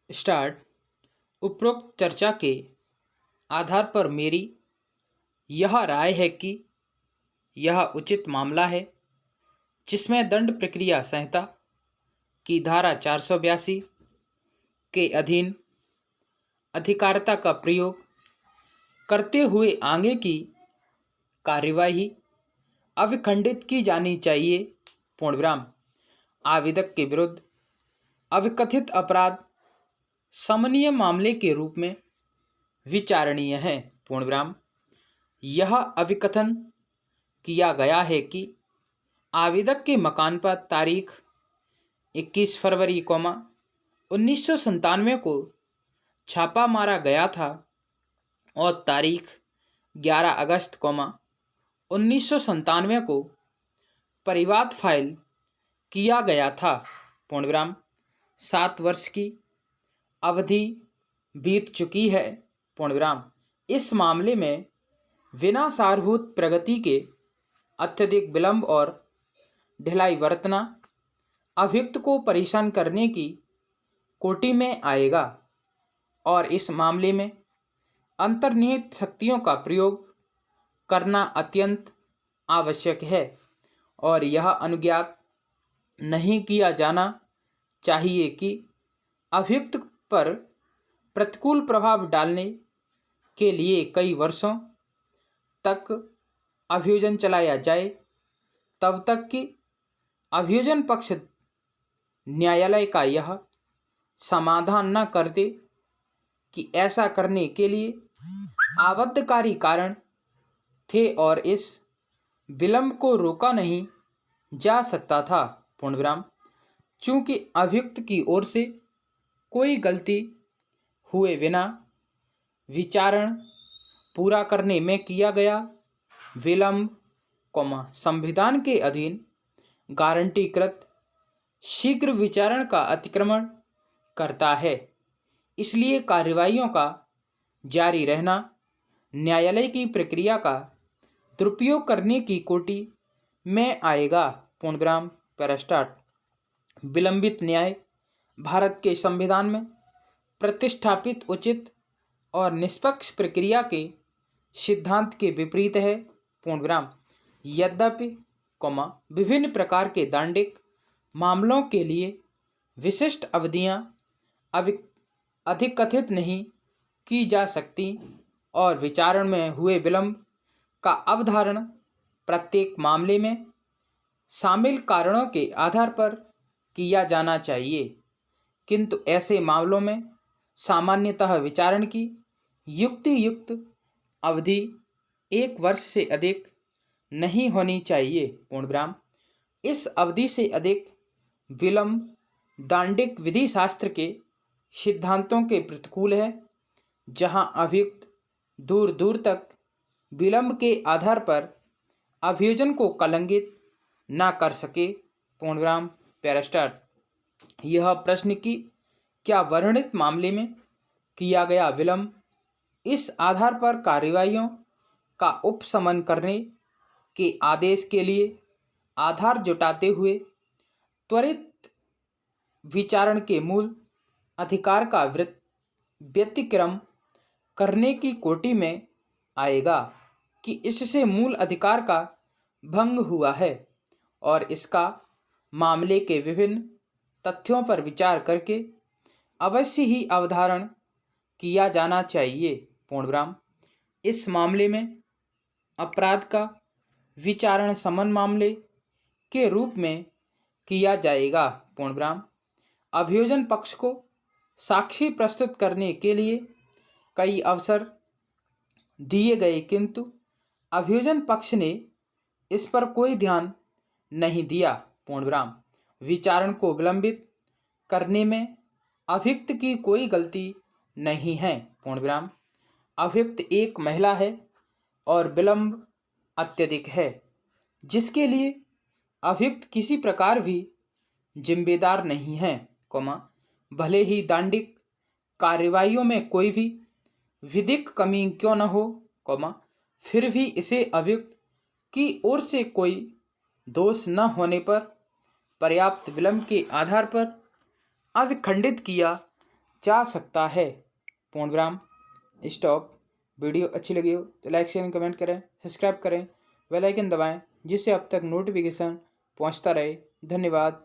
Start. उपरोक्त चर्चा के आधार पर मेरी यह राय है कि यह उचित मामला है जिसमें दंड प्रक्रिया संहिता की धारा 482 के अधीन अधिकारिता का प्रयोग करते हुए आगे की कार्यवाही अविखंडित की जानी चाहिए। पूर्णविराम। आवेदक के विरुद्ध अविकथित अपराध समनीय मामले के रूप में विचारणीय है। पूर्णविराम। यह अविकथन किया गया है कि आवेदक के मकान पर तारीख 21 फरवरी 1997 को छापा मारा गया था और तारीख 11 अगस्त 1997 को परिवाद फाइल किया गया था। पूर्णविराम। 7 वर्ष की अवधि बीत चुकी है। पूर्णविराम। इस मामले में बिना सारभूत प्रगति के अत्यधिक विलंब और ढिलाई बरतना अभियुक्त को परेशान करने की कोटि में आएगा और इस मामले में अंतर्निहित शक्तियों का प्रयोग करना अत्यंत आवश्यक है और यह अनुज्ञात नहीं किया जाना चाहिए कि अभियुक्त पर प्रतिकूल प्रभाव डालने के लिए कई वर्षों तक अभियोजन चलाया जाए, तब तक कि अभियोजन पक्ष न्यायालय का यह समाधान न कर दे कि ऐसा करने के लिए आबद्धकारी कारण थे और इस विलंब को रोका नहीं जा सकता था। पूर्णविराम। चूंकि अभियुक्त की ओर से कोई गलती हुए बिना विचारण पूरा करने में किया गया विलंब, संविधान के अधीन गारंटीकृत शीघ्र विचारण का अतिक्रमण करता है। इसलिए कार्यवाहियों का जारी रहना न्यायालय की प्रक्रिया का दुरुपयोग करने की कोटि में आएगा। पूर्णविराम। पैरास्टार्ट। विलंबित न्याय भारत के संविधान में प्रतिष्ठापित उचित और निष्पक्ष प्रक्रिया के सिद्धांत के विपरीत है। पूर्णविराम। यद्यपि विभिन्न प्रकार के दांडिक मामलों के लिए विशिष्ट अवधियां अधिकथित नहीं की जा सकती और विचारण में हुए विलंब का अवधारण प्रत्येक मामले में शामिल कारणों के आधार पर किया जाना चाहिए, किंतु ऐसे मामलों में सामान्यतः विचारण की युक्ति अवधि 1 वर्ष से अधिक नहीं होनी चाहिए। पूर्णविराम। इस अवधि से अधिक विलंब दांडिक विधि शास्त्र के सिद्धांतों के प्रतिकूल है, जहां अभियुक्त दूर दूर तक विलंब के आधार पर अभियोजन को कलंकित न कर सके। पूर्णविराम। पैरास्टार्ट। यह प्रश्न कि क्या वर्णित मामले में किया गया विलंब इस आधार पर कार्यवाहियों का उपशमन करने के आदेश के लिए आधार जुटाते हुए त्वरित विचारण के मूल अधिकार का व्यतिक्रम करने की कोटि में आएगा कि इससे मूल अधिकार का भंग हुआ है और इसका मामले के विभिन्न तथ्यों पर विचार करके अवश्य ही अवधारण किया जाना चाहिए। पूर्णविराम। इस मामले में अपराध का विचारण समन मामले के रूप में किया जाएगा। पूर्णविराम। अभियोजन पक्ष को साक्षी प्रस्तुत करने के लिए कई अवसर दिए गए, किंतु अभियोजन पक्ष ने इस पर कोई ध्यान नहीं दिया। पूर्णविराम। विचारण को विलंबित करने में अभियुक्त की कोई गलती नहीं है। पूर्णविराम। अभियुक्त एक महिला है और विलंब अत्यधिक है, जिसके लिए अभियुक्त किसी प्रकार भी जिम्मेदार नहीं है, भले ही दांडिक कार्यवाहियों में कोई भी विधिक कमी क्यों न हो, फिर भी इसे अभियुक्त की ओर से कोई दोष न होने पर पर्याप्त विलंब के आधार पर अविखंडित किया जा सकता है। पूर्ण विराम, स्टॉप। वीडियो अच्छी लगी हो तो लाइक शेयर कमेंट करें, सब्सक्राइब करें, बेल आइकन दबाएं जिससे अब तक नोटिफिकेशन पहुंचता रहे। धन्यवाद।